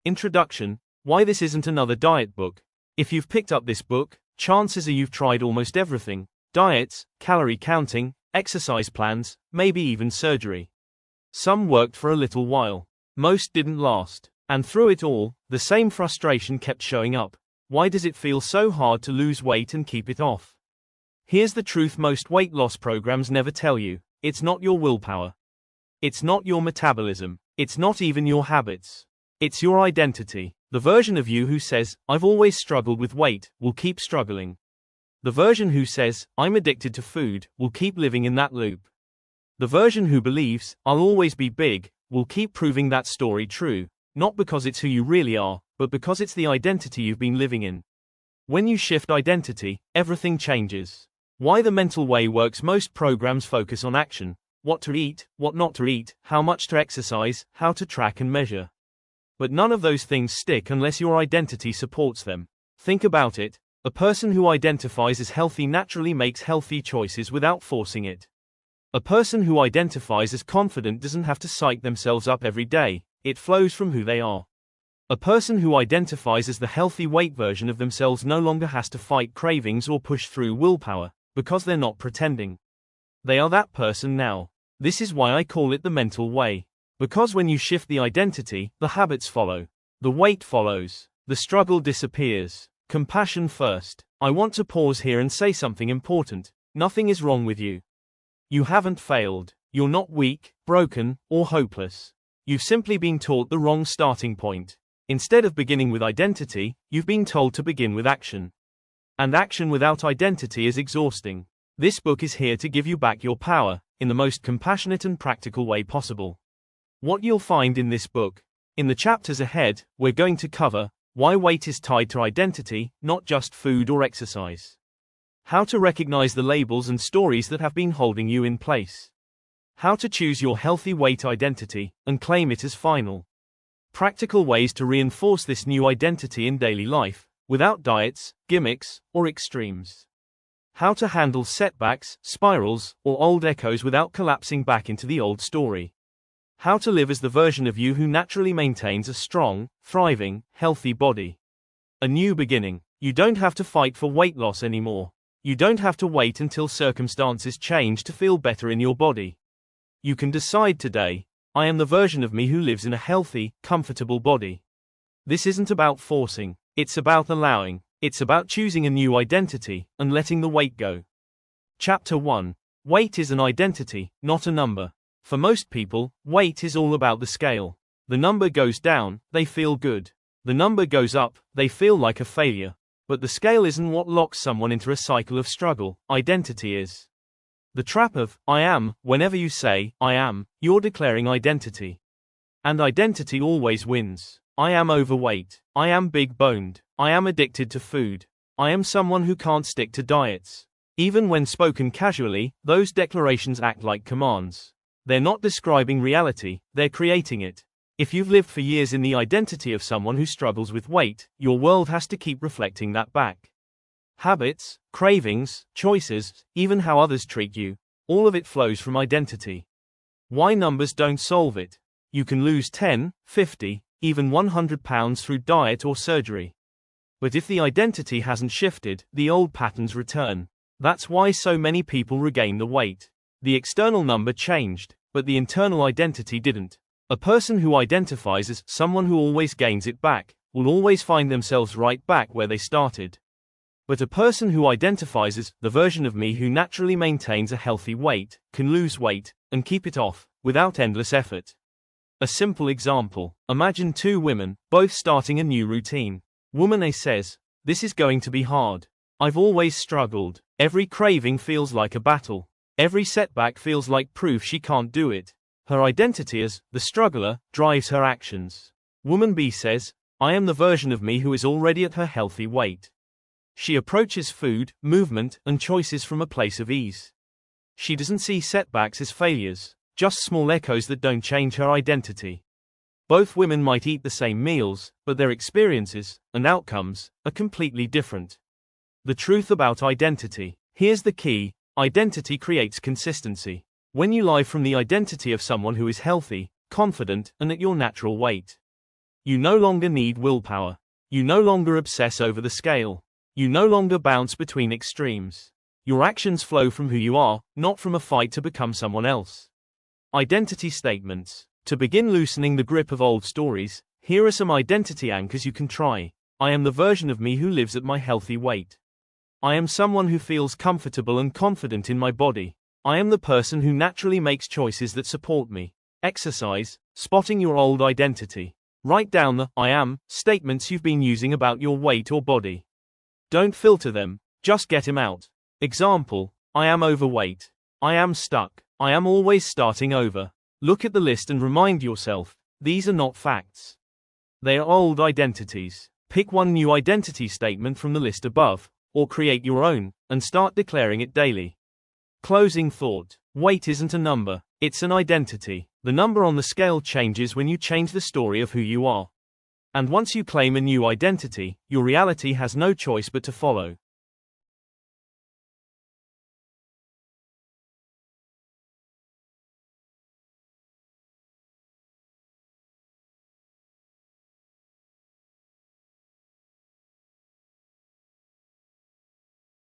Introduction: Why this isn't another diet book. If you've picked up this book, chances are you've tried almost everything: diets, calorie counting, exercise plans, maybe even surgery. Some worked for a little while. Most didn't last. And through it all, the same frustration kept showing up. Why does it feel so hard to lose weight and keep it off? Here's the truth most weight loss programs never tell you: it's not your willpower. It's not your metabolism. It's not even your habits. It's your identity. The version of you who says, "I've always struggled with weight," will keep struggling. The version who says, "I'm addicted to food," will keep living in that loop. The version who believes, "I'll always be big," will keep proving that story true, not because it's who you really are, but because it's the identity you've been living in. When you shift identity, everything changes. Why the mental way works: most programs focus on action: what to eat, what not to eat, how much to exercise, how to track and measure. But none of those things stick unless your identity supports them. Think about it: a person who identifies as healthy naturally makes healthy choices without forcing it. A person who identifies as confident doesn't have to psych themselves up every day, it flows from who they are. A person who identifies as the healthy weight version of themselves no longer has to fight cravings or push through willpower, because they're not pretending. They are that person now. This is why I call it the mental way. Because when you shift the identity, the habits follow. The weight follows. The struggle disappears. Compassion first. I want to pause here and say something important. Nothing is wrong with you. You haven't failed. You're not weak, broken, or hopeless. You've simply been taught the wrong starting point. Instead of beginning with identity, you've been told to begin with action. And action without identity is exhausting. This book is here to give you back your power, in the most compassionate and practical way possible. What you'll find in this book. In the chapters ahead, we're going to cover why weight is tied to identity, not just food or exercise. How to recognize the labels and stories that have been holding you in place. How to choose your healthy weight identity and claim it as final. Practical ways to reinforce this new identity in daily life, without diets, gimmicks, or extremes. How to handle setbacks, spirals, or old echoes without collapsing back into the old story. How to live as the version of you who naturally maintains a strong, thriving, healthy body. A new beginning. You don't have to fight for weight loss anymore. You don't have to wait until circumstances change to feel better in your body. You can decide today: I am the version of me who lives in a healthy, comfortable body. This isn't about forcing, it's about allowing. It's about choosing a new identity and letting the weight go. Chapter 1. Weight is an identity, not a number. For most people, weight is all about the scale. The number goes down, they feel good. The number goes up, they feel like a failure. But the scale isn't what locks someone into a cycle of struggle, identity is. The trap of "I am." Whenever you say "I am," you're declaring identity. And identity always wins. I am overweight. I am big-boned. I am addicted to food. I am someone who can't stick to diets. Even when spoken casually, those declarations act like commands. They're not describing reality, they're creating it. If you've lived for years in the identity of someone who struggles with weight, your world has to keep reflecting that back. Habits, cravings, choices, even how others treat you, all of it flows from identity. Why numbers don't solve it. You can lose 10, 50, even 100 pounds through diet or surgery. But if the identity hasn't shifted, the old patterns return. That's why so many people regain the weight. The external number changed, but the internal identity didn't. A person who identifies as someone who always gains it back will always find themselves right back where they started. But a person who identifies as the version of me who naturally maintains a healthy weight can lose weight and keep it off without endless effort. A simple example: imagine two women, both starting a new routine. Woman A says, "This is going to be hard. I've always struggled. Every craving feels like a battle. Every setback feels like proof she can't do it." Her identity as the struggler drives her actions. Woman B says, "I am the version of me who is already at her healthy weight." She approaches food, movement, and choices from a place of ease. She doesn't see setbacks as failures, just small echoes that don't change her identity. Both women might eat the same meals, but their experiences and outcomes are completely different. The truth about identity. Here's the key: identity creates consistency. When you live from the identity of someone who is healthy, confident, and at your natural weight, You no longer need willpower. You no longer obsess over the scale. You no longer bounce between extremes. Your actions flow from who you are, not from a fight to become someone else. Identity statements. To begin loosening the grip of old stories, here are some identity anchors you can try. I am the version of me who lives at my healthy weight. I am someone who feels comfortable and confident in my body. I am the person who naturally makes choices that support me. Exercise, spotting your old identity. Write down the I am statements you've been using about your weight or body. Don't filter them, just get them out. Example, I am overweight. I am stuck. I am always starting over. Look at the list and remind yourself, these are not facts. They are old identities. Pick one new identity statement from the list above, or create your own, and start declaring it daily. Closing thought. Weight isn't a number, it's an identity. The number on the scale changes when you change the story of who you are. And once you claim a new identity, your reality has no choice but to follow.